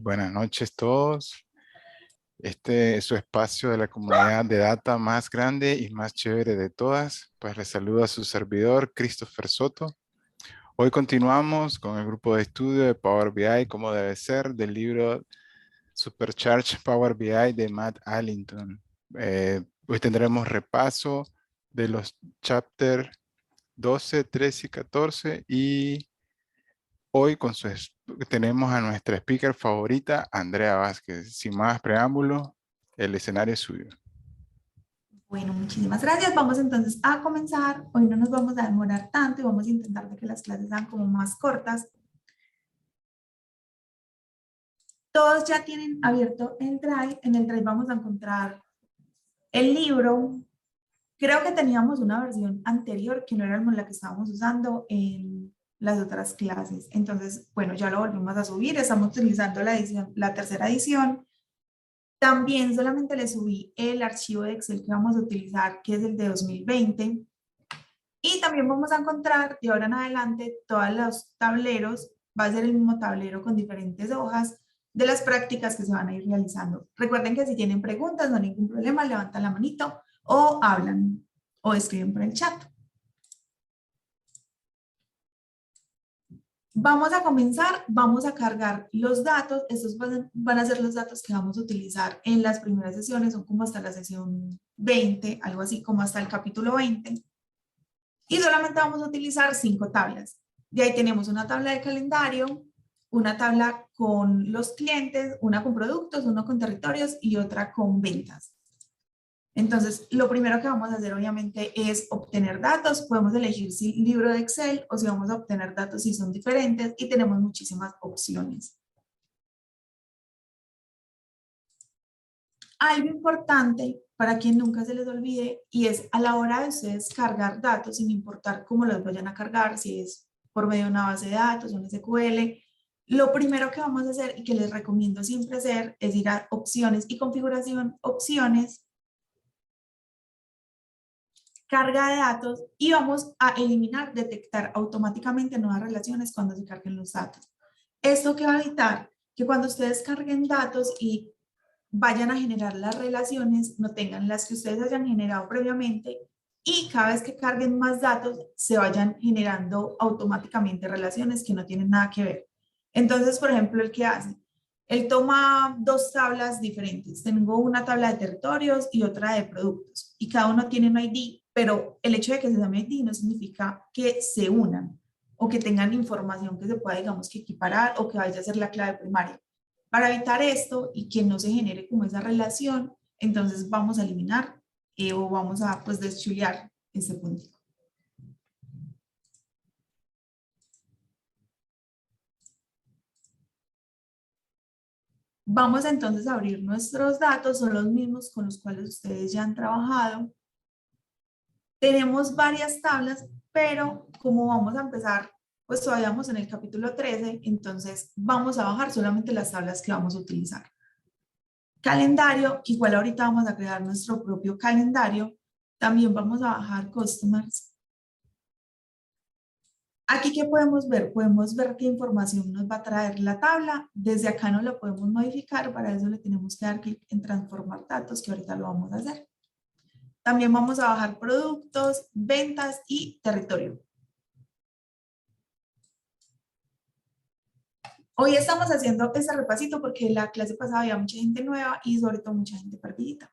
Buenas noches todos. Este es su espacio de la comunidad de data más grande y más chévere de todas. Pues les saluda su servidor, Christopher Soto. Hoy continuamos con el grupo de estudio de Power BI, como debe ser, del libro Supercharge Power BI de Matt Allington. Hoy tendremos repaso de los chapter 12, 13 y 14 y hoy tenemos a nuestra speaker favorita, Andrea Vázquez. Sin más preámbulo, el escenario es suyo. Bueno, muchísimas gracias. Vamos entonces a comenzar. Hoy no nos vamos a demorar tanto y vamos a intentar de que las clases sean como más cortas. Todos ya tienen abierto el Drive. En el Drive vamos a encontrar el libro. Creo que teníamos una versión anterior que no era la que estábamos usando en las otras clases. Entonces, bueno, ya lo volvimos a subir. Estamos utilizando la tercera edición. También solamente le subí el archivo de Excel que vamos a utilizar, que es el de 2020. Y también vamos a encontrar de ahora en adelante todos los tableros. Va a ser el mismo tablero con diferentes hojas de las prácticas que se van a ir realizando. Recuerden que si tienen preguntas, no hay ningún problema, levantan la manito o hablan o escriben por el chat. Vamos a comenzar, vamos a cargar los datos. Estos van a ser los datos que vamos a utilizar en las primeras sesiones, son como hasta la sesión 20, algo así como hasta el capítulo 20. Y solamente vamos a utilizar 5 tablas. De ahí tenemos una tabla de calendario, una tabla con los clientes, una con productos, una con territorios y otra con ventas. Entonces, lo primero que vamos a hacer obviamente es obtener datos. Podemos elegir si libro de Excel o si vamos a obtener datos si son diferentes y tenemos muchísimas opciones. Algo importante para que nunca se les olvide y es a la hora de ustedes cargar datos, sin importar cómo los vayan a cargar, si es por medio de una base de datos, un SQL, lo primero que vamos a hacer y que les recomiendo siempre hacer es ir a opciones y configuración, opciones, carga de datos y vamos a eliminar, detectar automáticamente nuevas relaciones cuando se carguen los datos. Esto que va a evitar que cuando ustedes carguen datos y vayan a generar las relaciones, no tengan las que ustedes hayan generado previamente y cada vez que carguen más datos se vayan generando automáticamente relaciones que no tienen nada que ver. Entonces, por ejemplo, el que hace, él toma 2 tablas diferentes. Tengo una tabla de territorios y otra de productos y cada uno tiene un ID, pero el hecho de que se llame ID no significa que se unan o que tengan información que se pueda, digamos, que equiparar o que vaya a ser la clave primaria. Para evitar esto y que no se genere como esa relación, entonces vamos a eliminar o vamos a pues deschulear ese punto. Vamos entonces a abrir nuestros datos, son los mismos con los cuales ustedes ya han trabajado. Tenemos varias tablas, pero como vamos a empezar, pues todavía vamos en el capítulo 13, entonces vamos a bajar solamente las tablas que vamos a utilizar. Calendario, que igual ahorita vamos a crear nuestro propio calendario. También vamos a bajar Customers. Aquí, ¿qué podemos ver? Podemos ver qué información nos va a traer la tabla. Desde acá no la podemos modificar, para eso le tenemos que dar clic en transformar datos, que ahorita lo vamos a hacer. También vamos a bajar productos, ventas y territorio. Hoy estamos haciendo este repasito porque la clase pasada había mucha gente nueva y sobre todo mucha gente perdidita.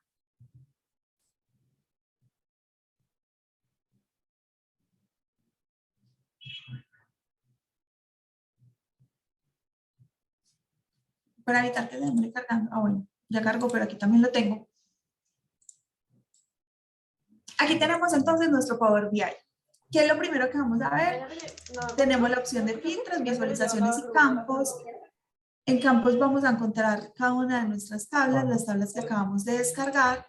Para evitar que se demore cargando. Ah, bueno, ya cargo, pero aquí también lo tengo. Aquí tenemos entonces nuestro Power BI. ¿Qué es lo primero que vamos a ver? Tenemos la opción de filtros, visualizaciones y campos. En campos vamos a encontrar cada una de nuestras tablas, las tablas que acabamos de descargar.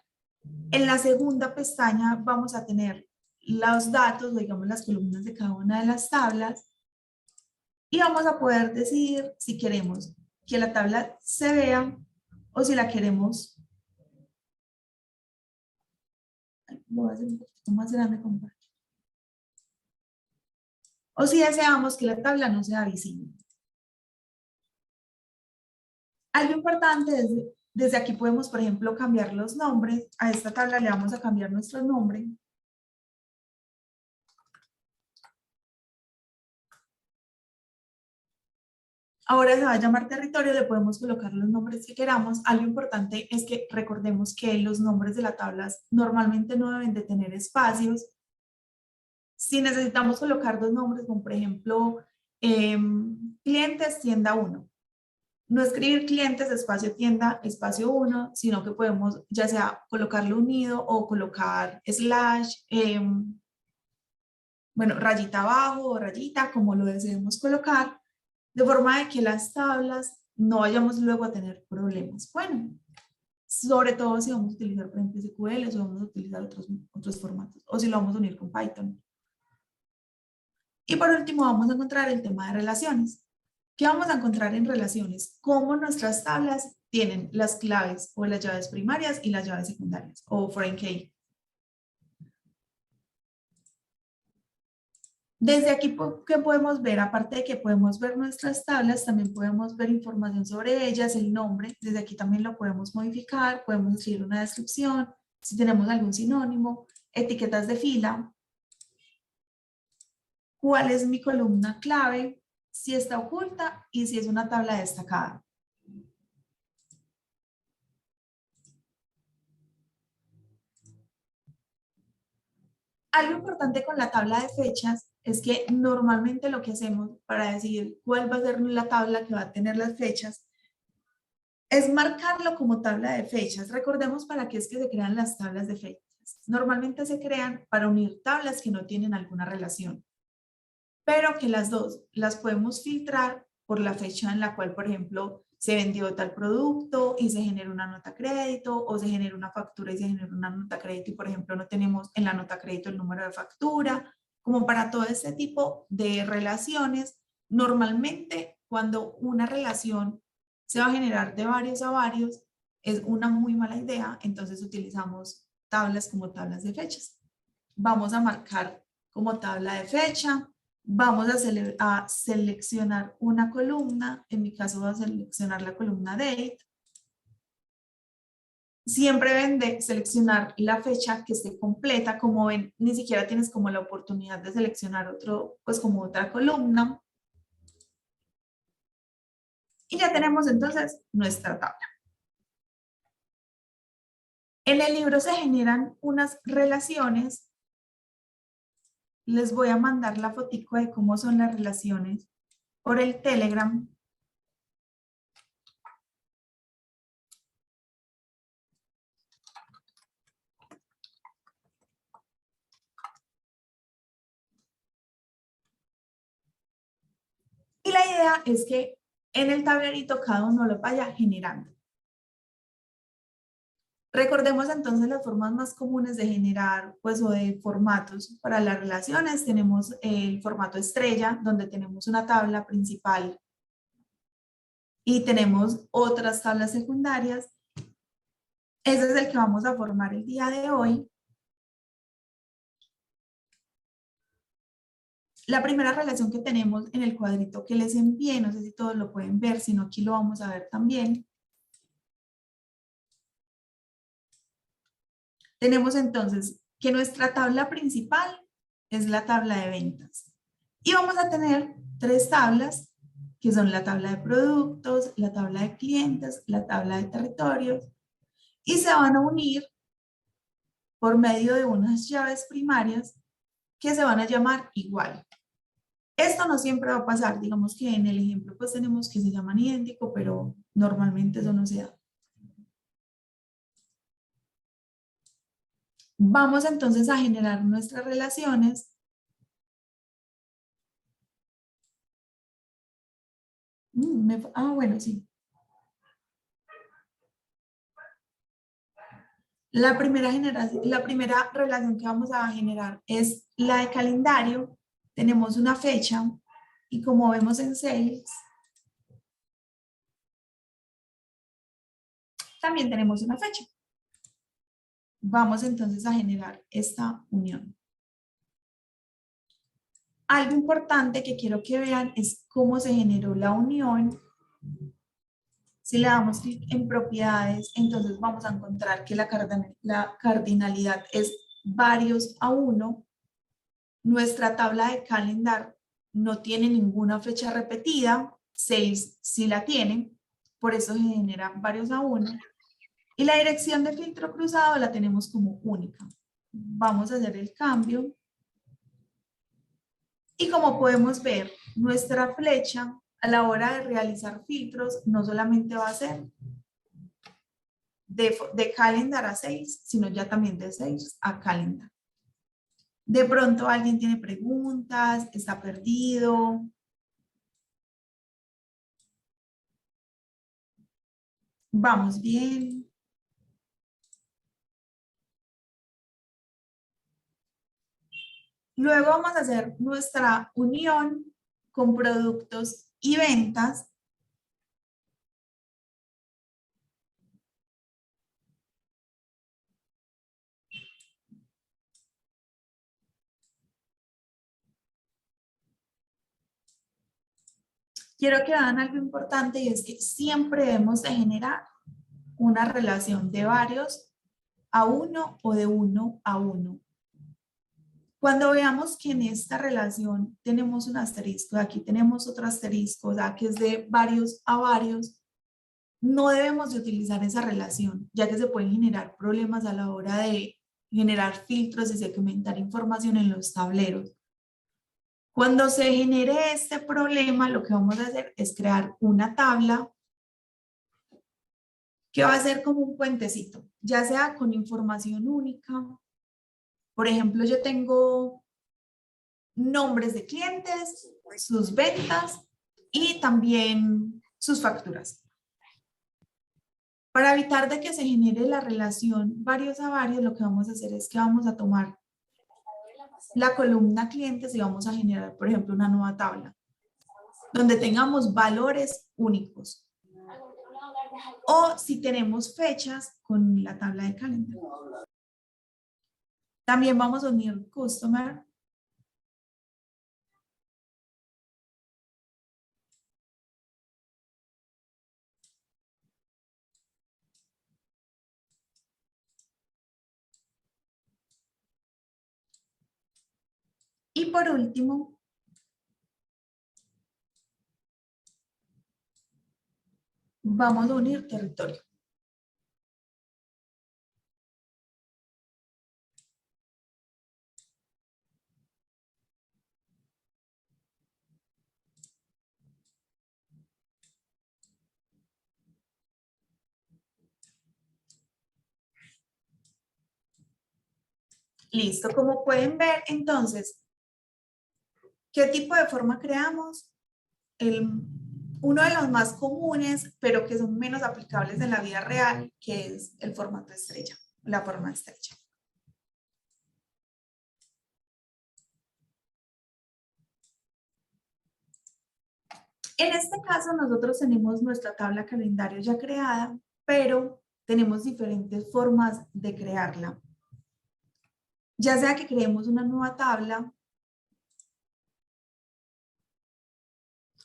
En la segunda pestaña vamos a tener los datos, digamos las columnas de cada una de las tablas. Y vamos a poder decidir si queremos que la tabla se vea o si la queremos. Voy a hacer un poquito o más grande, compadre. O si deseamos que la tabla no sea visible. Algo importante es, desde aquí podemos, por ejemplo, cambiar los nombres. A esta tabla le vamos a cambiar nuestro nombre. Ahora se va a llamar territorio, le podemos colocar los nombres que queramos. Algo importante es que recordemos que los nombres de las tablas normalmente no deben de tener espacios. Si necesitamos colocar dos nombres, como por ejemplo, clientes, tienda 1. No escribir clientes, espacio tienda, espacio 1, sino que podemos ya sea colocarlo unido o colocar slash, bueno, rayita abajo o rayita, como lo deseemos colocar, de forma de que las tablas no vayamos luego a tener problemas. Bueno, sobre todo si vamos a utilizar, por ejemplo, SQL o vamos a utilizar otros formatos, o si lo vamos a unir con Python. Y por último vamos a encontrar el tema de relaciones. ¿Qué vamos a encontrar en relaciones? Cómo nuestras tablas tienen las claves o las llaves primarias y las llaves secundarias, o foreign key. Desde aquí, ¿qué podemos ver? Aparte de que podemos ver nuestras tablas, también podemos ver información sobre ellas, el nombre. Desde aquí también lo podemos modificar, podemos escribir una descripción, si tenemos algún sinónimo, etiquetas de fila, cuál es mi columna clave, si está oculta y si es una tabla destacada. Algo importante con la tabla de fechas es que normalmente lo que hacemos para decidir cuál va a ser la tabla que va a tener las fechas es marcarlo como tabla de fechas. Recordemos para qué es que se crean las tablas de fechas. Normalmente se crean para unir tablas que no tienen alguna relación, pero que las dos las podemos filtrar por la fecha en la cual, por ejemplo, se vendió tal producto y se genera una nota crédito, o se genera una factura y se genera una nota crédito y, por ejemplo, no tenemos en la nota crédito el número de factura. Como para todo este tipo de relaciones, normalmente cuando una relación se va a generar de varios a varios, es una muy mala idea, entonces utilizamos tablas como tablas de fechas. Vamos a marcar como tabla de fecha. Vamos a seleccionar una columna, en mi caso voy a seleccionar la columna date. Siempre deben de seleccionar la fecha que esté completa, como ven, ni siquiera tienes como la oportunidad de seleccionar otro, pues como otra columna. Y ya tenemos entonces nuestra tabla. En el libro se generan unas relaciones. Les voy a mandar la fotico de cómo son las relaciones por el Telegram. Y la idea es que en el tablerito cada uno lo vaya generando. Recordemos entonces las formas más comunes de generar, pues, o de formatos para las relaciones. Tenemos el formato estrella, donde tenemos una tabla principal y tenemos otras tablas secundarias. Ese es el que vamos a formar el día de hoy. La primera relación que tenemos en el cuadrito que les envié, no sé si todos lo pueden ver, sino aquí lo vamos a ver también. Tenemos entonces que nuestra tabla principal es la tabla de ventas. Y vamos a tener tres tablas, que son la tabla de productos, la tabla de clientes, la tabla de territorios, y se van a unir por medio de unas llaves primarias que se van a llamar igual. Esto no siempre va a pasar, digamos que en el ejemplo pues tenemos que se llaman idéntico, pero normalmente eso no se da. Vamos entonces a generar nuestras relaciones. Bueno, sí. La primera relación que vamos a generar es la de calendario. Tenemos una fecha y como vemos en Sales, también tenemos una fecha. Vamos entonces a generar esta unión. Algo importante que quiero que vean es cómo se generó la unión. Si le damos clic en propiedades, entonces vamos a encontrar que la cardinalidad es varios a 1. Nuestra tabla de calendar no tiene ninguna fecha repetida, 6 sí la tiene, por eso se genera varios a 1. Y la dirección de filtro cruzado la tenemos como única. Vamos a hacer el cambio. Y como podemos ver, nuestra flecha a la hora de realizar filtros no solamente va a ser de calendar a 6, sino ya también de 6 a calendar. De pronto alguien tiene preguntas, está perdido. Vamos bien. Luego vamos a hacer nuestra unión con productos y ventas. Quiero que vean algo importante y es que siempre debemos de generar una relación de varios a 1 o de 1 a 1. Cuando veamos que en esta relación tenemos un asterisco, aquí tenemos otro asterisco, o sea, que es de varios a varios, no debemos de utilizar esa relación, ya que se pueden generar problemas a la hora de generar filtros y segmentar información en los tableros. Cuando se genere este problema, lo que vamos a hacer es crear una tabla que va a ser como un puentecito, ya sea con información única. Por ejemplo, yo tengo nombres de clientes, sus ventas y también sus facturas. Para evitar de que se genere la relación varios a varios, lo que vamos a hacer es que vamos a tomar la columna clientes y vamos a generar, por ejemplo, una nueva tabla donde tengamos valores únicos. O si tenemos fechas con la tabla de calendario. También vamos a unir customer. Y por último, vamos a unir territorio. Listo, como pueden ver, entonces, ¿qué tipo de forma creamos? Uno de los más comunes, pero que son menos aplicables en la vida real, que es el formato estrella, la forma estrella. En este caso, nosotros tenemos nuestra tabla calendario ya creada, pero tenemos diferentes formas de crearla. Ya sea que creemos una nueva tabla,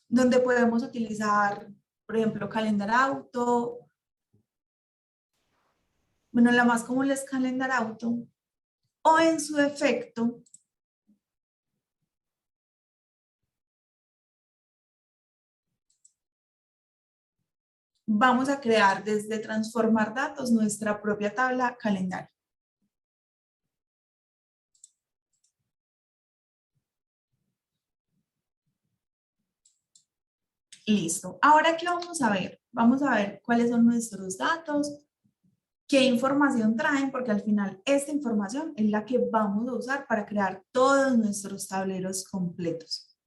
donde podemos utilizar, por ejemplo, Calendar Auto. Bueno, la más común es Calendar Auto. O en su defecto, vamos a crear desde transformar datos nuestra propia tabla calendario. Listo. Ahora, ¿qué vamos a ver? Vamos a ver cuáles son nuestros datos, qué información traen, porque al final esta información es la que vamos a usar para crear todos nuestros tableros completos.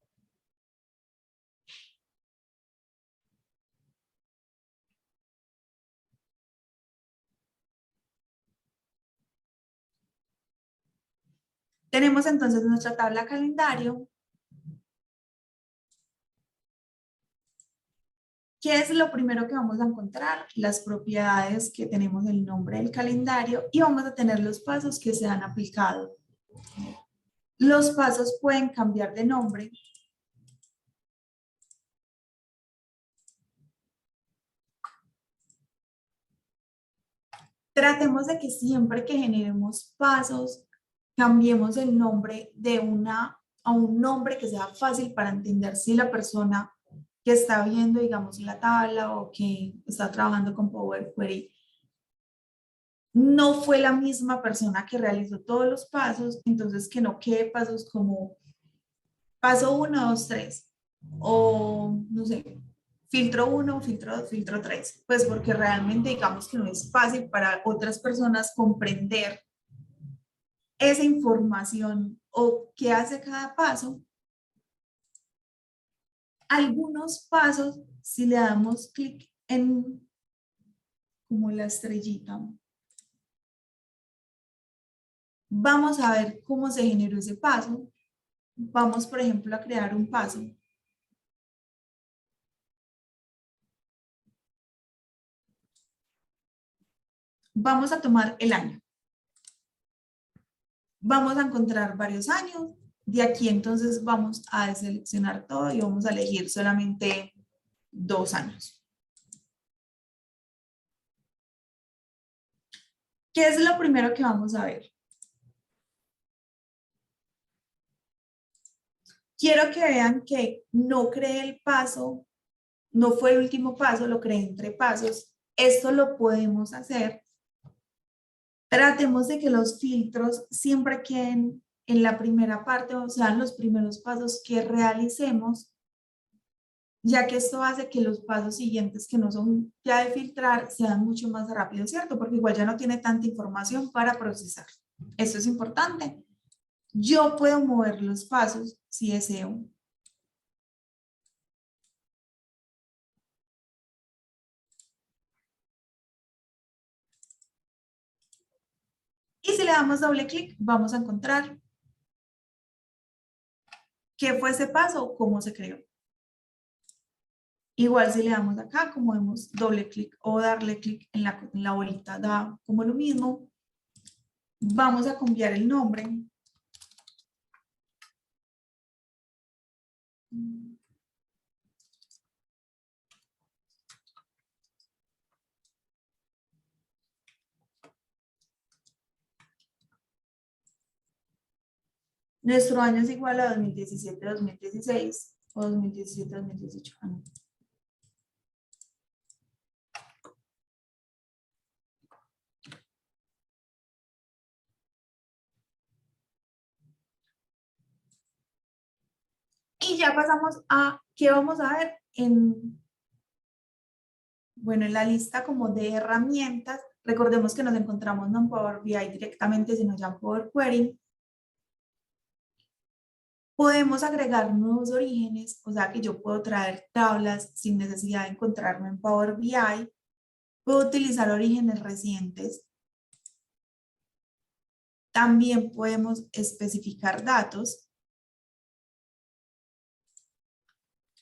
Tenemos entonces nuestra tabla calendario. ¿Qué es lo primero que vamos a encontrar? Las propiedades que tenemos el nombre del calendario y vamos a tener los pasos que se han aplicado. Los pasos pueden cambiar de nombre. Tratemos de que siempre que generemos pasos, cambiemos el nombre de a un nombre que sea fácil para entender si la persona que está viendo, digamos, la tabla o que está trabajando con Power Query no fue la misma persona que realizó todos los pasos, entonces que no quede pasos como paso 1, 2, 3 o no sé, filtro 1, filtro 2, filtro 3, pues porque realmente digamos que no es fácil para otras personas comprender esa información o qué hace cada paso. Algunos pasos, si le damos clic en como la estrellita, vamos a ver cómo se generó ese paso. Vamos, por ejemplo, a crear un paso. Vamos a tomar el año. Vamos a encontrar varios años. De aquí entonces vamos a seleccionar todo y vamos a elegir solamente 2 años. ¿Qué es lo primero que vamos a ver? Quiero que vean que no creé el paso, no fue el último paso, lo creé entre pasos. Esto lo podemos hacer. Tratemos de que los filtros siempre queden en la primera parte, o sea, los primeros pasos que realicemos, ya que esto hace que los pasos siguientes que no son ya de filtrar sean mucho más rápidos, ¿cierto? Porque igual ya no tiene tanta información para procesar. Esto es importante. Yo puedo mover los pasos si deseo. Y si le damos doble clic, vamos a encontrar qué fue ese paso, cómo se creó. Igual si le damos acá, como vemos, doble clic o darle clic en la bolita, da como lo mismo. Vamos a cambiar el nombre. Nuestro año es igual a 2017-2016 o 2017-2018. Y ya pasamos a qué vamos a ver bueno, en la lista como de herramientas. Recordemos que nos encontramos no en Power BI directamente, sino ya en Power Query. Podemos agregar nuevos orígenes, o sea que yo puedo traer tablas sin necesidad de encontrarme en Power BI. Puedo utilizar orígenes recientes. También podemos especificar datos.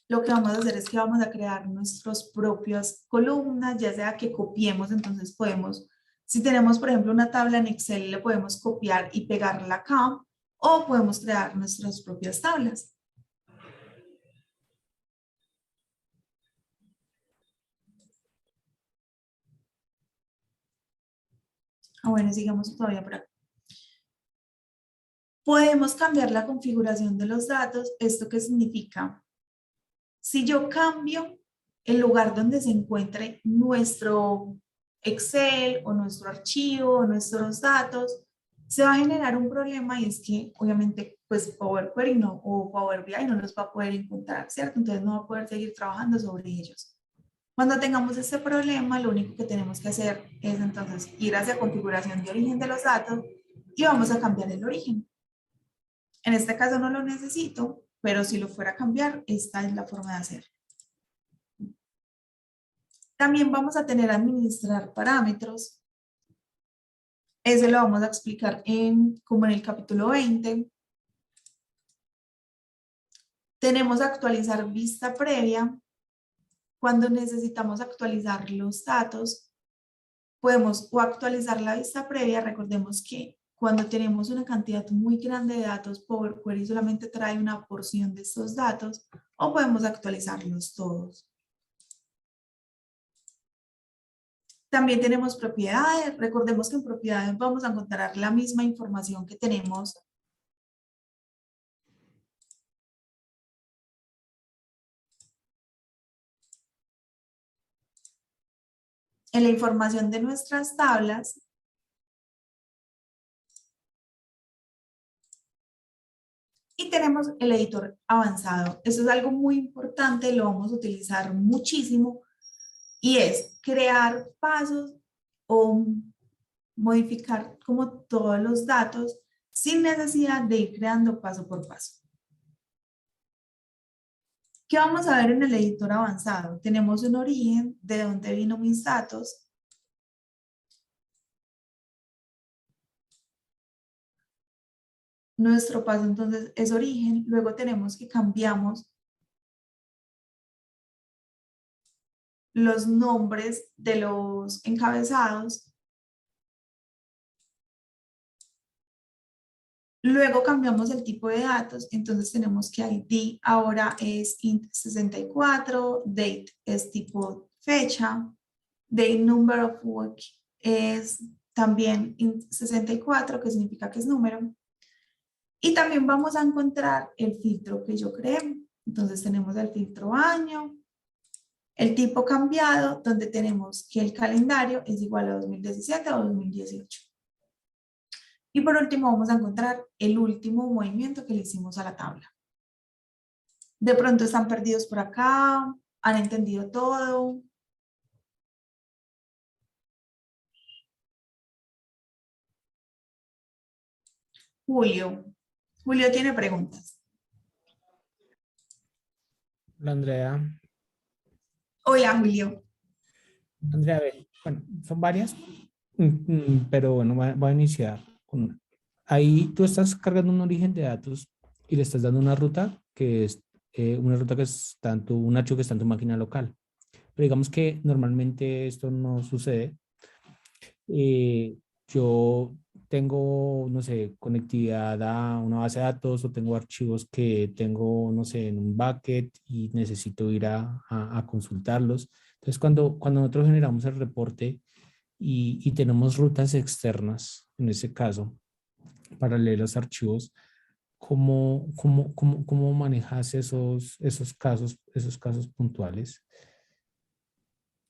Lo que vamos a hacer es que vamos a crear nuestras propias columnas, ya sea que copiemos, entonces podemos, si tenemos por ejemplo una tabla en Excel, le podemos copiar y pegarla acá, o podemos crear nuestras propias tablas. Bueno, sigamos todavía por acá. Podemos cambiar la configuración de los datos. ¿Esto qué significa? Si yo cambio el lugar donde se encuentre nuestro Excel o nuestro archivo o nuestros datos, se va a generar un problema y es que obviamente pues Power Query no, o Power BI no los va a poder encontrar, ¿cierto? Entonces no va a poder seguir trabajando sobre ellos. Cuando tengamos este problema, lo único que tenemos que hacer es entonces ir hacia configuración de origen de los datos y vamos a cambiar el origen. En este caso no lo necesito, pero si lo fuera a cambiar, esta es la forma de hacer. También vamos a tener administrar parámetros. Ese lo vamos a explicar como en el capítulo 20. Tenemos actualizar vista previa. cuando necesitamos actualizar los datos, podemos o actualizar la vista previa. Recordemos que cuando tenemos una cantidad muy grande de datos, Power Query solamente trae una porción de estos datos, o podemos actualizarlos todos. También tenemos propiedades. Recordemos que en propiedades vamos a encontrar la misma información que tenemos en la información de nuestras tablas. Y tenemos el editor avanzado. Eso es algo muy importante, lo vamos a utilizar muchísimo, y es crear pasos o modificar como todos los datos sin necesidad de ir creando paso por paso. ¿Qué vamos a ver en el editor avanzado? Tenemos un origen, de dónde vino mis datos. Nuestro paso entonces es origen. Luego tenemos que cambiamos los nombres de los encabezados. Luego cambiamos el tipo de datos, entonces tenemos que ID ahora es int64, date es tipo fecha, date number of week es también int64, que significa que es número. Y también vamos a encontrar el filtro que yo creé. Entonces tenemos el filtro año, el tipo cambiado, donde tenemos que el calendario es igual a 2017 o 2018. Y por último vamos a encontrar el último movimiento que le hicimos a la tabla. De pronto están perdidos por acá, han entendido todo. Julio tiene preguntas. Hola, Andrea. Hola, Julio. Andrea, a ver, bueno, son varias, pero bueno, voy a iniciar con una. Ahí tú estás cargando un origen de datos y le estás dando una ruta que es una ruta que está en un archivo que está en tu máquina local. Pero digamos que normalmente esto no sucede. Yo tengo, no sé, conectividad a una base de datos o tengo archivos que tengo, no sé, en un bucket y necesito ir a consultarlos. Entonces, cuando nosotros generamos el reporte y tenemos rutas externas, en ese caso, para leer los archivos, ¿cómo manejas esos casos puntuales?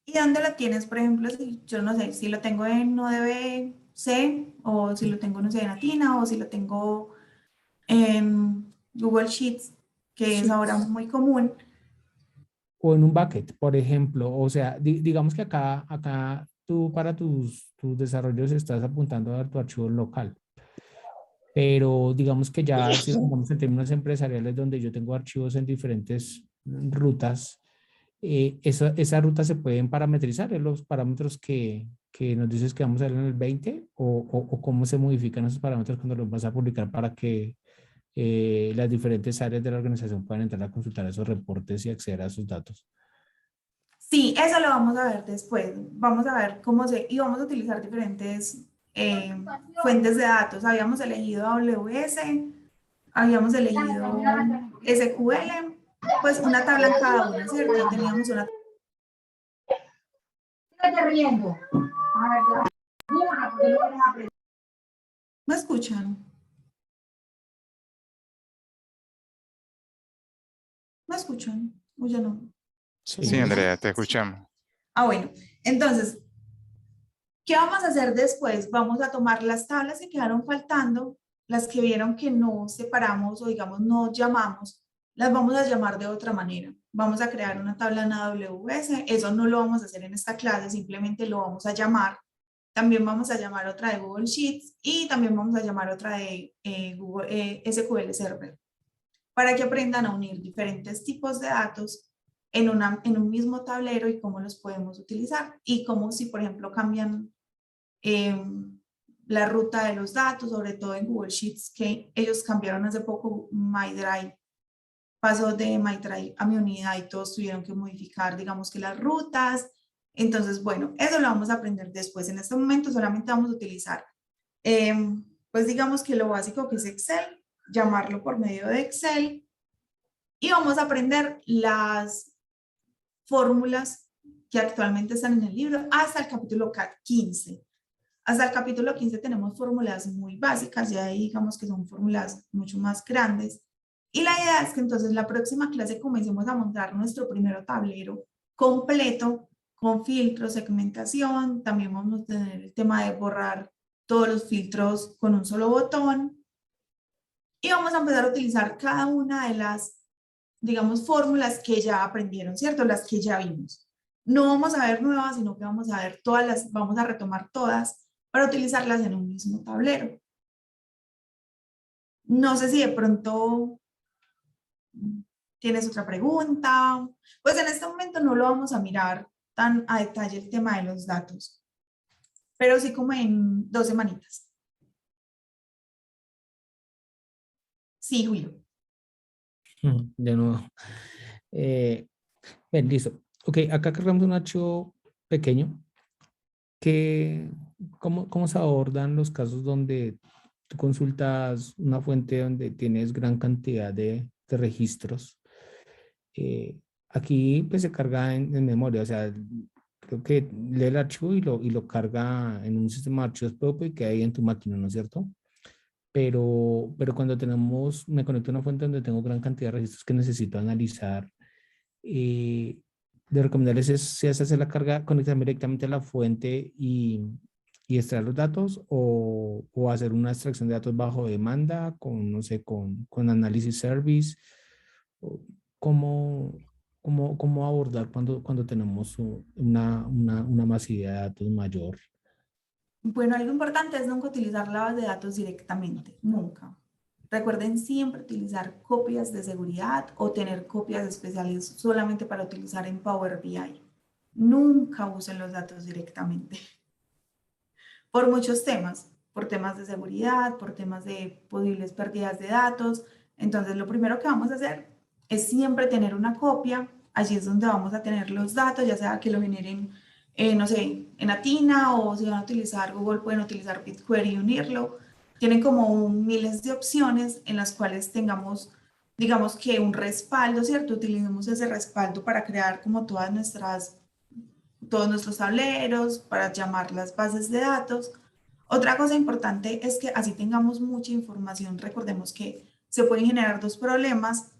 ¿Y dónde lo tienes? Por ejemplo, si yo no sé, si lo tengo en ODBC, o si lo tengo, no sé, en Athena, o si lo tengo en Google Sheets, que es Sí. ahora muy común. O en un bucket, por ejemplo. O sea, digamos que acá tú para tus desarrollos estás apuntando a tu archivo local. Pero digamos que ya, si vamos en términos empresariales, donde yo tengo archivos en diferentes rutas, esa ruta se pueden parametrizar en los parámetros que nos dices que vamos a ver en el 20, o cómo se modifican esos parámetros cuando los vas a publicar para que las diferentes áreas de la organización puedan entrar a consultar esos reportes y acceder a esos datos. Sí, eso lo vamos a ver después. Vamos a ver y vamos a utilizar diferentes fuentes de datos. Habíamos elegido AWS, habíamos elegido SQL, pues una tabla en cada una, ¿cierto? Teníamos una. ¿Me escuchan? ¿Me escuchan? O ya no. Sí, Andrea, te escuchamos. Bueno. Entonces, ¿qué vamos a hacer después? Vamos a tomar las tablas que quedaron faltando, las que vieron que no separamos o digamos no llamamos, las vamos a llamar de otra manera. Vamos a crear una tabla en AWS, eso no lo vamos a hacer en esta clase, simplemente lo vamos a llamar. También vamos a llamar otra de Google Sheets y también vamos a llamar otra de Google SQL Server, para que aprendan a unir diferentes tipos de datos en un mismo tablero y cómo los podemos utilizar, y cómo, si por ejemplo cambian la ruta de los datos, sobre todo en Google Sheets, que ellos cambiaron hace poco My Drive pasó de MyTribe a mi unidad y todos tuvieron que modificar, digamos que las rutas. Entonces, bueno, eso lo vamos a aprender después. En este momento solamente vamos a utilizar, pues digamos que lo básico que es Excel, llamarlo por medio de Excel, y vamos a aprender las fórmulas que actualmente están en el libro hasta el capítulo 15. Hasta el capítulo 15 tenemos fórmulas muy básicas, ya ahí digamos que son fórmulas mucho más grandes. Y la idea es que entonces la próxima clase comencemos a montar nuestro primer tablero completo con filtros, segmentación. También vamos a tener el tema de borrar todos los filtros con un solo botón. Y vamos a empezar a utilizar cada una de las, digamos, fórmulas que ya aprendieron, ¿cierto? Las que ya vimos. No vamos a ver nuevas, sino que vamos a ver todas las, vamos a retomar todas para utilizarlas en un mismo tablero. No sé si de pronto tienes otra pregunta. Pues en este momento no lo vamos a mirar tan a detalle el tema de los datos, pero sí como en 2 semanitas. Sí, Julio. De nuevo. Bien, listo. Ok, acá cargamos un archivo pequeño que, ¿cómo se abordan los casos donde tú consultas una fuente donde tienes gran cantidad de registros? Aquí pues se carga en memoria, o sea, creo que lee el archivo y lo carga en un sistema de archivos propio y queda ahí en tu máquina, ¿no es cierto? Pero cuando me conecto a una fuente donde tengo gran cantidad de registros que necesito analizar, de recomendarles es si hace la carga, conectarme directamente a la fuente y extraer los datos o hacer una extracción de datos bajo demanda con, no sé, con análisis service. ¿Cómo, cómo abordar cuando tenemos una masividad de datos mayor? Bueno, algo importante es nunca utilizar la base de datos directamente, nunca. Recuerden siempre utilizar copias de seguridad o tener copias especiales solamente para utilizar en Power BI. Nunca usen los datos directamente. Por muchos temas, por temas de seguridad, por temas de posibles pérdidas de datos. Entonces, lo primero que vamos a hacer es siempre tener una copia. Allí es donde vamos a tener los datos, ya sea que lo generen, no sé, en Athena, o si van a utilizar Google, pueden utilizar BigQuery y unirlo. Tienen como miles de opciones en las cuales tengamos, digamos que un respaldo, ¿cierto? Utilicemos ese respaldo para crear como todos nuestros tableros, para llamar las bases de datos. Otra cosa importante es que así tengamos mucha información. Recordemos que se pueden generar 2 problemas.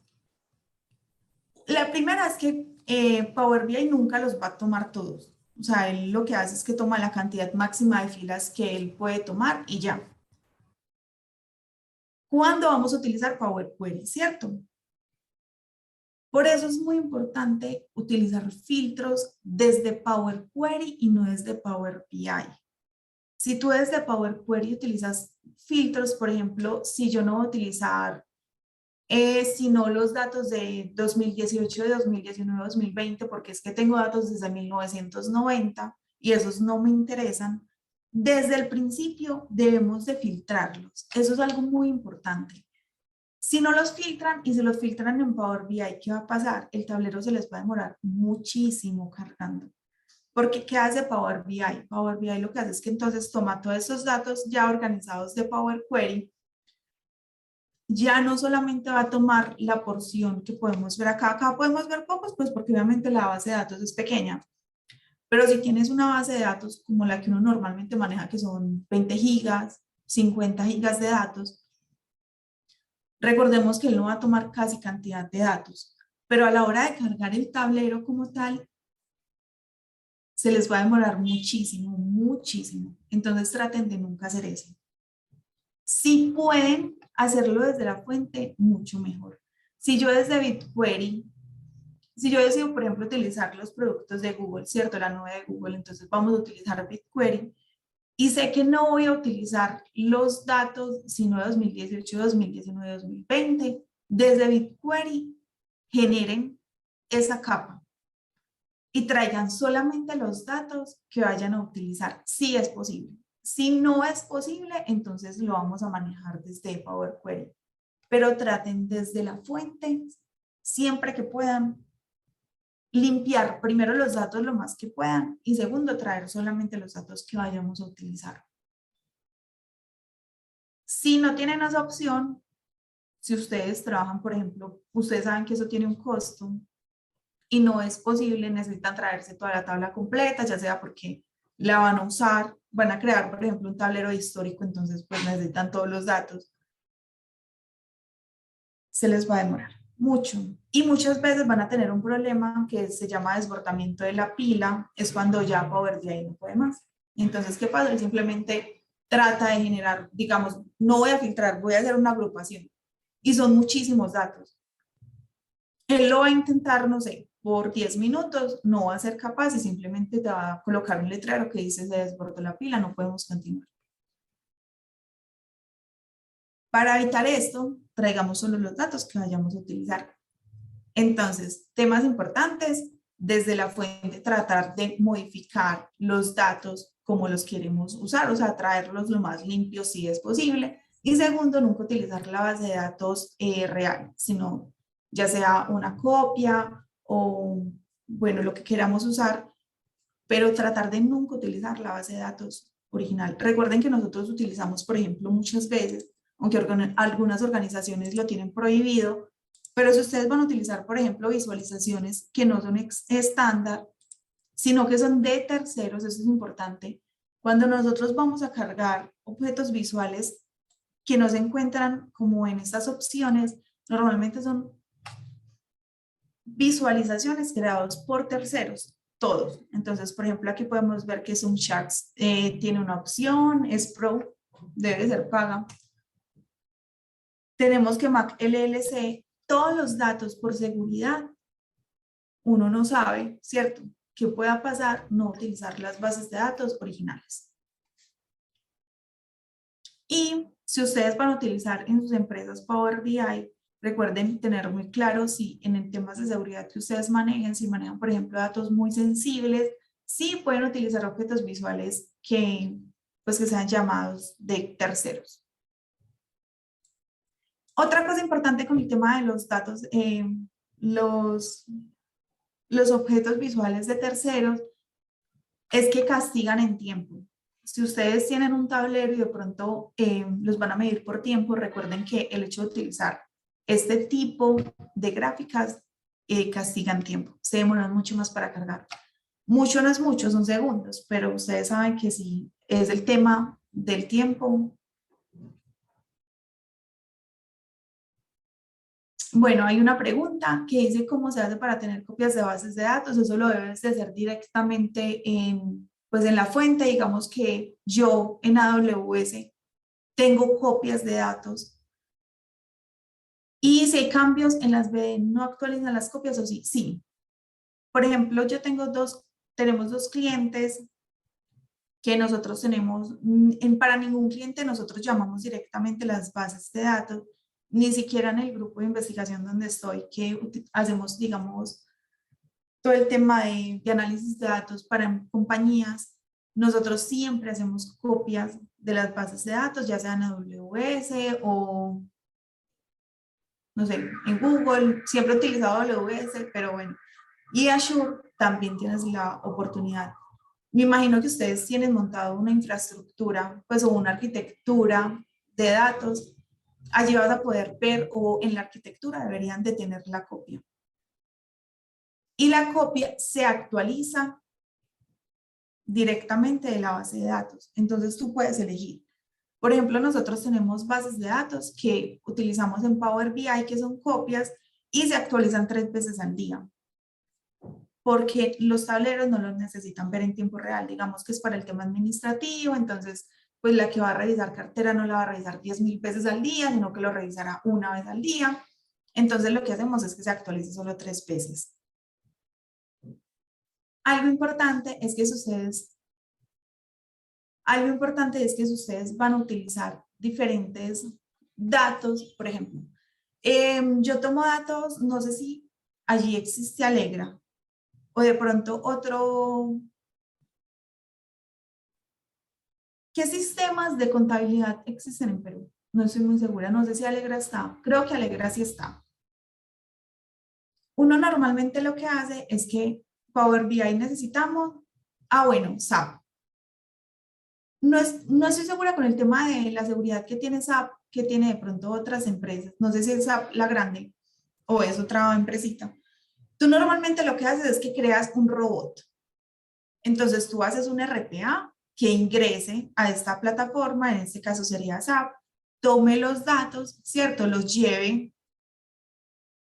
La primera es que Power BI nunca los va a tomar todos. O sea, él lo que hace es que toma la cantidad máxima de filas que él puede tomar y ya. ¿Cuándo vamos a utilizar Power Query? ¿Cierto? Por eso es muy importante utilizar filtros desde Power Query y no desde Power BI. Si tú desde Power Query utilizas filtros, por ejemplo, si yo no voy a utilizar sino los datos de 2018, de 2019, 2020, porque es que tengo datos desde 1990 y esos no me interesan, desde el principio debemos de filtrarlos. Eso es algo muy importante. Si no los filtran y se los filtran en Power BI, ¿qué va a pasar? El tablero se les va a demorar muchísimo cargando. Porque ¿qué hace Power BI? Power BI lo que hace es que entonces toma todos esos datos ya organizados de Power Query, ya no solamente va a tomar la porción que podemos ver acá. Acá podemos ver pocos, pues porque obviamente la base de datos es pequeña. Pero si tienes una base de datos como la que uno normalmente maneja, que son 20 gigas, 50 gigas de datos, recordemos que él no va a tomar casi cantidad de datos. Pero a la hora de cargar el tablero como tal, se les va a demorar muchísimo, muchísimo. Entonces traten de nunca hacer eso. Si pueden hacerlo desde la fuente, mucho mejor. Si yo desde BigQuery, si yo decido, por ejemplo, utilizar los productos de Google, ¿cierto? La nube de Google, entonces vamos a utilizar BigQuery y sé que no voy a utilizar los datos sino de 2018, 2019, 2020. Desde BigQuery, generen esa capa y traigan solamente los datos que vayan a utilizar, si es posible. Si no es posible, entonces lo vamos a manejar desde Power Query. Pero traten desde la fuente siempre que puedan, limpiar primero los datos lo más que puedan y segundo, traer solamente los datos que vayamos a utilizar. Si no tienen esa opción, si ustedes trabajan, por ejemplo, ustedes saben que eso tiene un costo y no es posible, necesitan traerse toda la tabla completa, ya sea porque la van a usar, van a crear, por ejemplo, un tablero histórico, entonces pues necesitan todos los datos. Se les va a demorar mucho. Y muchas veces van a tener un problema que se llama desbordamiento de la pila, es cuando ya Power BI no puede más. Entonces, ¿qué pasa? Él simplemente trata de generar, digamos, no voy a filtrar, voy a hacer una agrupación. Y son muchísimos datos. Él lo va a intentar, no sé, por 10 minutos, no va a ser capaz y simplemente te va a colocar un letrero que dice se desbordó la pila, no podemos continuar. Para evitar esto, traigamos solo los datos que vayamos a utilizar. Entonces, temas importantes, desde la fuente tratar de modificar los datos como los queremos usar, o sea, traerlos lo más limpios si es posible. Y segundo, nunca utilizar la base de datos real, sino ya sea una copia o, bueno, lo que queramos usar, pero tratar de nunca utilizar la base de datos original. Recuerden que nosotros utilizamos, por ejemplo, muchas veces, aunque algunas organizaciones lo tienen prohibido, pero si ustedes van a utilizar, por ejemplo, visualizaciones que no son estándar, sino que son de terceros, eso es importante. Cuando nosotros vamos a cargar objetos visuales que no se encuentran como en estas opciones, normalmente son visualizaciones creadas por terceros, todos. Entonces, por ejemplo, aquí podemos ver que Zoom Charts tiene una opción, es Pro, debe ser paga. Tenemos que Mac LLC, todos los datos por seguridad, uno no sabe, ¿cierto? ¿Qué pueda pasar? No utilizar las bases de datos originales. Y si ustedes van a utilizar en sus empresas Power BI, recuerden tener muy claro si en el temas de seguridad que ustedes manejen, si manejan, por ejemplo, datos muy sensibles, sí pueden utilizar objetos visuales que, pues, que sean llamados de terceros. Otra cosa importante con el tema de los datos, los objetos visuales de terceros, es que castigan en tiempo. Si ustedes tienen un tablero y de pronto los van a medir por tiempo, recuerden que el hecho de utilizar este tipo de gráficas castigan tiempo. Se demoran mucho más para cargar. Mucho no es mucho, son segundos, pero ustedes saben que si es el tema del tiempo. Bueno, hay una pregunta que dice cómo se hace para tener copias de bases de datos. Eso lo debes de hacer directamente pues en la fuente. Digamos que yo en AWS tengo copias de datos y si hay cambios en las BD no actualizan las copias o sí. Sí. Por ejemplo, tenemos dos clientes que nosotros tenemos, para ningún cliente nosotros llamamos directamente las bases de datos, ni siquiera en el grupo de investigación donde estoy, que hacemos, digamos, todo el tema de análisis de datos para compañías. Nosotros siempre hacemos copias de las bases de datos, ya sea en AWS o, no sé, en Google. Siempre he utilizado AWS, pero bueno. Y Azure también tienes la oportunidad. Me imagino que ustedes tienen montado una infraestructura, pues, o una arquitectura de datos. Allí vas a poder ver, o en la arquitectura deberían de tener la copia. Y la copia se actualiza directamente de la base de datos. Entonces tú puedes elegir. Por ejemplo, nosotros tenemos bases de datos que utilizamos en Power BI, que son copias, y se actualizan 3 veces al día. Porque los tableros no los necesitan ver en tiempo real, digamos que es para el tema administrativo, entonces pues la que va a revisar cartera no la va a revisar 10.000 veces al día, sino que lo revisará una vez al día. Entonces lo que hacemos es que se actualice solo 3 veces. Algo importante es que si ustedes van a utilizar diferentes datos, por ejemplo, yo tomo datos, no sé si allí existe Alegra, o de pronto otro. ¿Qué sistemas de contabilidad existen en Perú? No estoy muy segura, no sé si Alegra está. Creo que Alegra sí está. uno normalmente lo que hace es que Power BI necesitamos, bueno, SAP. No estoy segura con el tema de la seguridad que tiene SAP, que tiene de pronto otras empresas. No sé si es SAP la grande o es otra empresita. Tú normalmente lo que haces es que creas un robot. Entonces tú haces un RPA que ingrese a esta plataforma, en este caso sería SAP, tome los datos, ¿cierto? Los lleve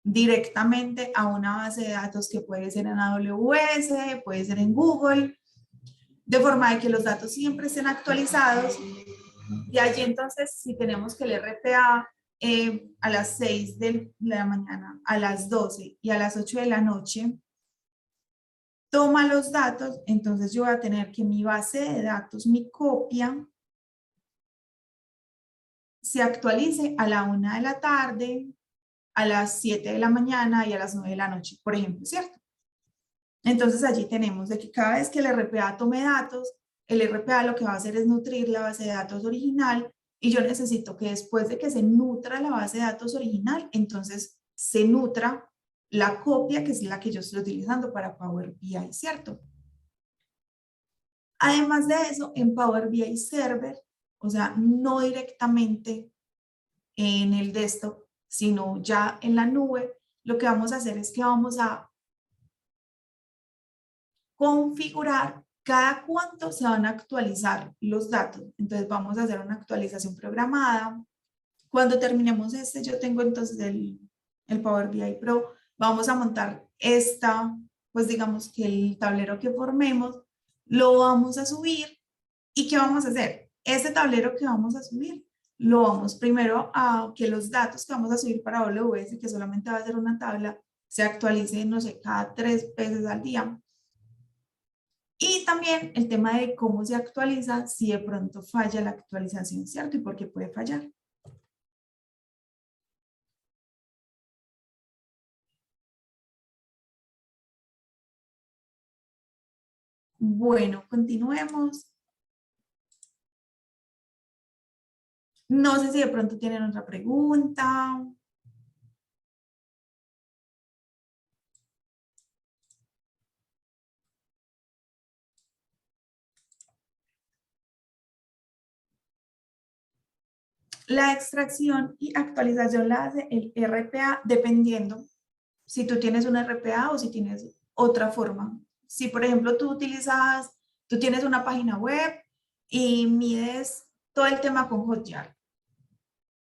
directamente a una base de datos que puede ser en AWS, puede ser en Google, de forma de que los datos siempre estén actualizados. Y allí entonces, si tenemos que el RPA a las 6 de la mañana, a las 12 y a las 8 de la noche, toma los datos, entonces yo voy a tener que mi base de datos, mi copia, se actualice a la 1 de la tarde, a las 7 de la mañana y a las 9 de la noche, por ejemplo, ¿cierto? Entonces allí tenemos de que cada vez que el RPA tome datos, el RPA lo que va a hacer es nutrir la base de datos original y yo necesito que después de que se nutra la base de datos original, entonces se nutra la copia que es la que yo estoy utilizando para Power BI, ¿cierto? Además de eso, en Power BI Server, o sea, no directamente en el desktop, sino ya en la nube, lo que vamos a hacer es que vamos a configurar cada cuánto se van a actualizar los datos. Entonces vamos a hacer una actualización programada. Cuando terminemos yo tengo entonces el Power BI Pro, vamos a montar pues digamos que el tablero que formemos, lo vamos a subir. ¿Y qué vamos a hacer? Ese tablero que vamos a subir, lo vamos primero a que los datos que vamos a subir para AWS, que solamente va a ser una tabla, se actualice, no sé, cada 3 veces al día. Y también el tema de cómo se actualiza si de pronto falla la actualización, ¿cierto? ¿Y por qué puede fallar? Bueno, continuemos. No sé si de pronto tienen otra pregunta. La extracción y actualización la hace el RPA dependiendo si tú tienes un RPA o si tienes otra forma. Si, por ejemplo, tú tienes una página web y mides todo el tema con Hotjar.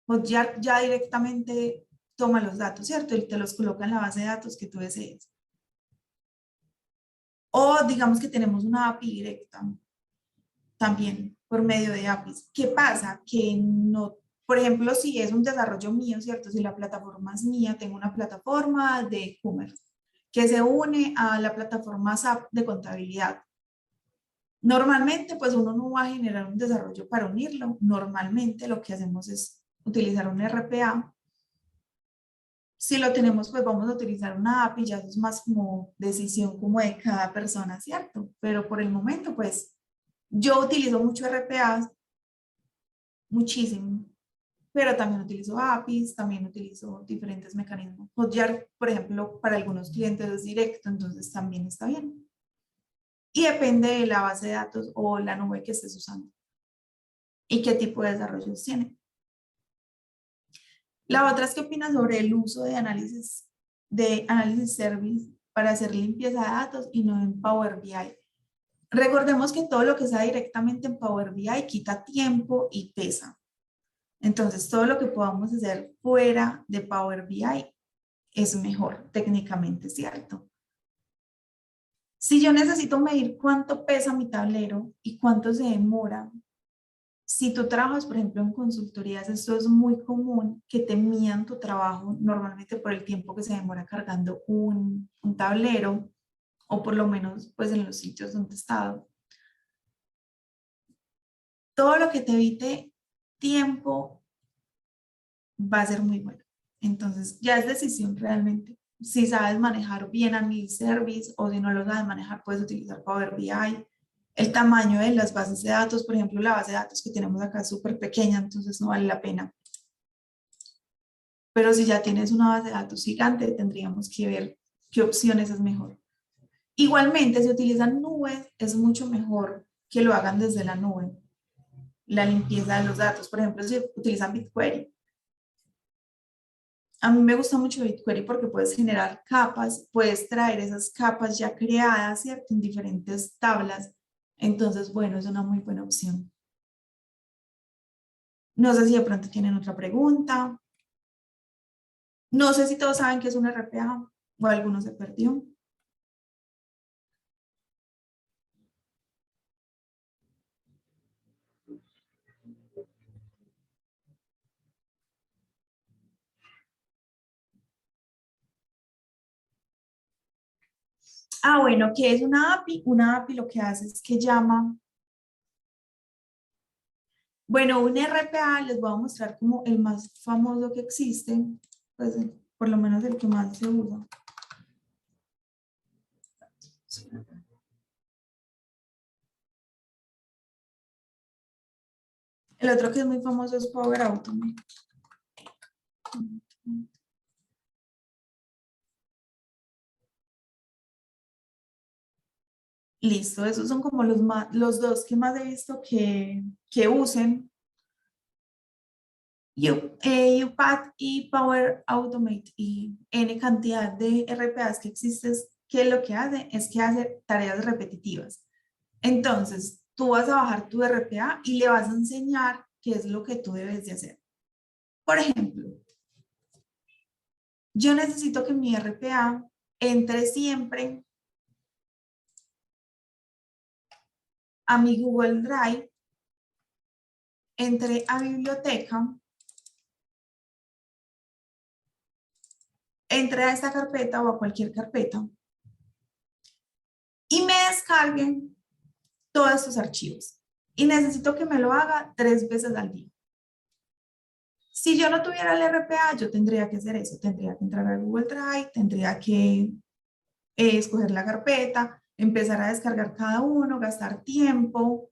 Hotjar ya directamente toma los datos, ¿cierto? Y te los coloca en la base de datos que tú desees. O digamos que tenemos una API directa, también por medio de APIs. ¿Qué pasa? Que no, por ejemplo, si es un desarrollo mío, ¿cierto? Si la plataforma es mía, tengo una plataforma de e-commerce que se une a la plataforma SAP de contabilidad. Normalmente, pues uno no va a generar un desarrollo para unirlo. Normalmente lo que hacemos es utilizar un RPA. Si lo tenemos, pues vamos a utilizar una API, ya eso es más como decisión como de cada persona, ¿cierto? Pero por el momento, pues yo utilizo mucho RPAs, muchísimo, pero también utilizo APIs, también utilizo diferentes mecanismos. Hotjar, por ejemplo, para algunos clientes es directo, entonces también está bien. Y depende de la base de datos o la nube que estés usando y qué tipo de desarrollos tiene. La otra es qué opinas sobre el uso de análisis service para hacer limpieza de datos y no en Power BI. Recordemos que todo lo que sea directamente en Power BI quita tiempo y pesa. Entonces, todo lo que podamos hacer fuera de Power BI es mejor técnicamente, ¿cierto? Si yo necesito medir cuánto pesa mi tablero y cuánto se demora, si tú trabajas, por ejemplo, en consultorías, esto es muy común que te midan tu trabajo normalmente por el tiempo que se demora cargando un tablero, o por lo menos pues en los sitios donde he estado. Todo lo que te evite tiempo va a ser muy bueno. Entonces ya es decisión realmente. Si sabes manejar bien Analysis Service o si no lo sabes manejar, puedes utilizar Power BI. El tamaño de las bases de datos, por ejemplo, la base de datos que tenemos acá es súper pequeña, entonces no vale la pena. Pero si ya tienes una base de datos gigante, tendríamos que ver qué opciones es mejor. Igualmente, si utilizan nubes, es mucho mejor que lo hagan desde la nube. La limpieza de los datos, por ejemplo, si utilizan BigQuery. A mí me gusta mucho BigQuery porque puedes generar capas, puedes traer esas capas ya creadas, ¿cierto? En diferentes tablas. Entonces, bueno, es una muy buena opción. No sé si de pronto tienen otra pregunta. No sé si todos saben qué es un RPA o alguno se perdió. Ah, bueno, ¿qué es una API? Una API lo que hace es que llama. Bueno, un RPA les voy a mostrar como el más famoso que existe, pues por lo menos el que más se usa. El otro que es muy famoso es Power Automate. Listo, esos son como los dos que más he visto que usen. UPath y Power Automate y N cantidad de RPAs que existen, que lo que hace es que hace tareas repetitivas. Entonces, tú vas a bajar tu RPA y le vas a enseñar qué es lo que tú debes de hacer. Por ejemplo, yo necesito que mi RPA entre siempre a mi Google Drive, entre a biblioteca, entre a esta carpeta o a cualquier carpeta y me descarguen todos estos archivos. Y necesito que me lo haga 3 veces al día. Si yo no tuviera el RPA, yo tendría que hacer eso. Tendría que entrar a Google Drive, tendría que escoger la carpeta, empezar a descargar cada uno, gastar tiempo.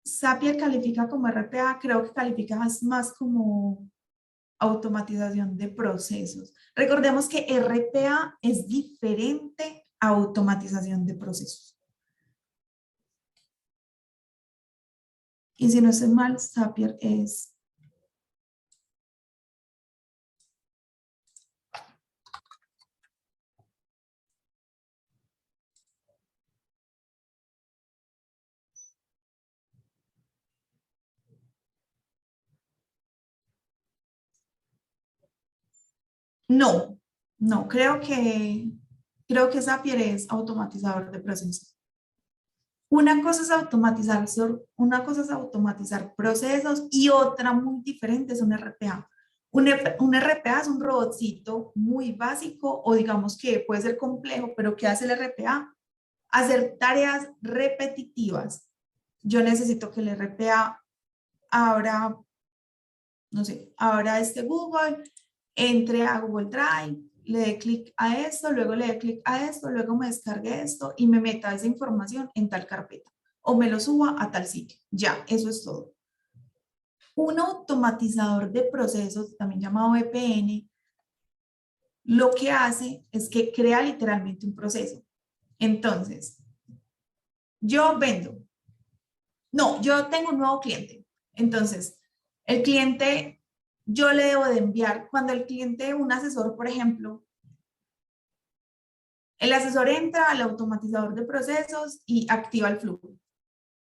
Zapier califica como RPA, creo que califica más como automatización de procesos. Recordemos que RPA es diferente a automatización de procesos. Y si no estoy mal, Zapier es... No, no, creo que Zapier es automatizador de procesos. Una cosa es automatizar procesos y otra muy diferente es un RPA. Un RPA es un robotcito muy básico o digamos que puede ser complejo, pero ¿qué hace el RPA? Hacer tareas repetitivas. Yo necesito que el RPA abra, no sé, abra este Google, entre a Google Drive, le dé clic a esto, luego le dé clic a esto, luego me descargue esto y me meta esa información en tal carpeta o me lo suba a tal sitio. Ya, eso es todo. Un automatizador de procesos, también llamado EPN, lo que hace es que crea literalmente un proceso. Entonces, yo vendo. No, yo tengo un nuevo cliente. Entonces, el cliente, yo le debo de enviar, cuando el cliente, un asesor, por ejemplo, el asesor entra al automatizador de procesos y activa el flujo.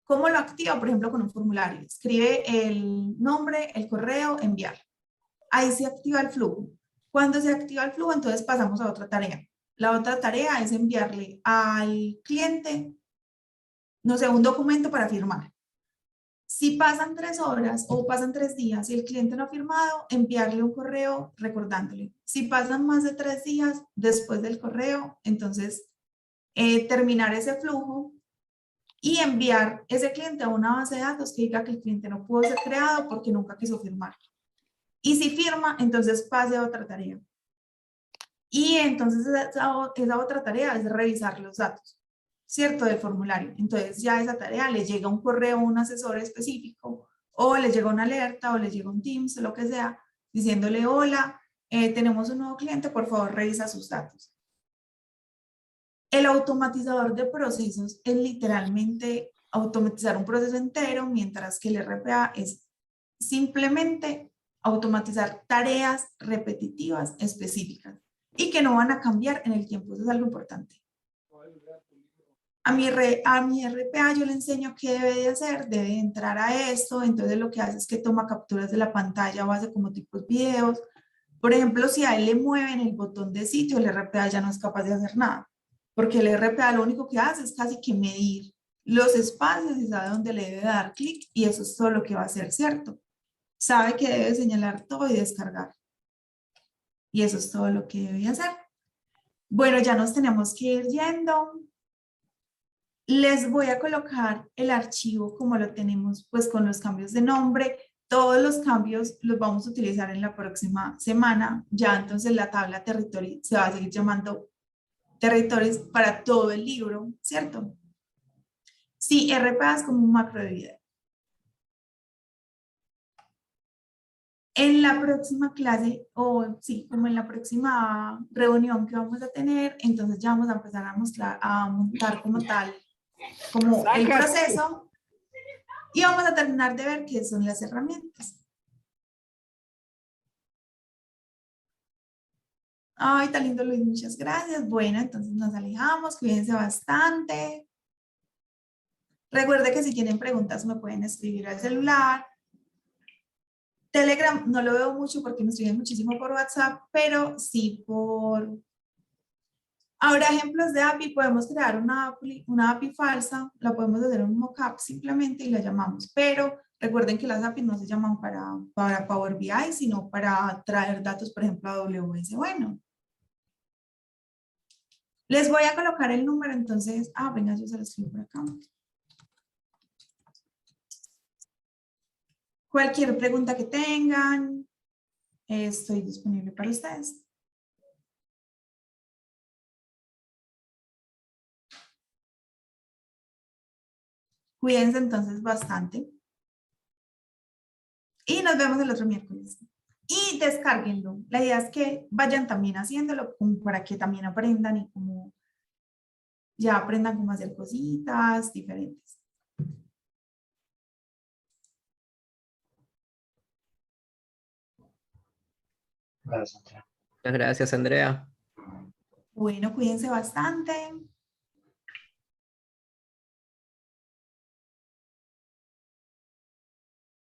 ¿Cómo lo activa? Por ejemplo, con un formulario. Escribe el nombre, el correo, enviar. Ahí se activa el flujo. Cuando se activa el flujo, entonces pasamos a otra tarea. La otra tarea es enviarle al cliente, no sé, un documento para firmar. Si pasan 3 horas o pasan 3 días y el cliente no ha firmado, enviarle un correo recordándole. Si pasan más de 3 días después del correo, entonces terminar ese flujo y enviar ese cliente a una base de datos que diga que el cliente no pudo ser creado porque nunca quiso firmar. Y si firma, entonces pase a otra tarea. Y entonces esa otra tarea es revisar los datos, ¿cierto? Del formulario. Entonces ya esa tarea le llega un correo a un asesor específico o le llega una alerta o le llega un Teams, lo que sea, diciéndole, hola, tenemos un nuevo cliente, por favor revisa sus datos. El automatizador de procesos es literalmente automatizar un proceso entero, mientras que el RPA es simplemente automatizar tareas repetitivas específicas y que no van a cambiar en el tiempo. Eso es algo importante. A mi RPA yo le enseño qué debe de hacer, debe entrar a esto, entonces lo que hace es que toma capturas de la pantalla o hace como tipos videos. Por ejemplo, si a él le mueven el botón de sitio, el RPA ya no es capaz de hacer nada, porque el RPA lo único que hace es casi que medir los espacios y sabe dónde le debe dar clic y eso es todo lo que va a hacer, ¿cierto? Sabe que debe señalar todo y descargar. Y eso es todo lo que debe hacer. Bueno, ya nos tenemos que ir yendo. Les voy a colocar el archivo como lo tenemos, pues con los cambios de nombre. Todos los cambios los vamos a utilizar en la próxima semana. Ya entonces la tabla territorio se va a seguir llamando territorios para todo el libro, ¿cierto? Sí, RPA es como un macro de video. En la próxima clase, o sí, como en la próxima reunión que vamos a tener, entonces ya vamos a empezar a montar como tal, como el proceso, y vamos a terminar de ver qué son las herramientas. Ay, tan lindo Luis, muchas gracias. Bueno, entonces nos alejamos, cuídense bastante. Recuerde que si tienen preguntas me pueden escribir al celular. Telegram no lo veo mucho porque me escriben muchísimo por WhatsApp, pero sí por... Ahora, ejemplos de API, podemos crear una API falsa, la podemos hacer en un mockup simplemente y la llamamos, pero recuerden que las APIs no se llaman para Power BI, sino para traer datos, por ejemplo, a AWS. Bueno, les voy a colocar el número, entonces, venga, yo se lo escribo por acá. Cualquier pregunta que tengan, estoy disponible para ustedes. Cuídense entonces bastante. Y nos vemos el otro miércoles. Y descárguenlo. La idea es que vayan también haciéndolo como para que también aprendan y como ya aprendan cómo hacer cositas diferentes. Muchas gracias, Andrea. Bueno, cuídense bastante.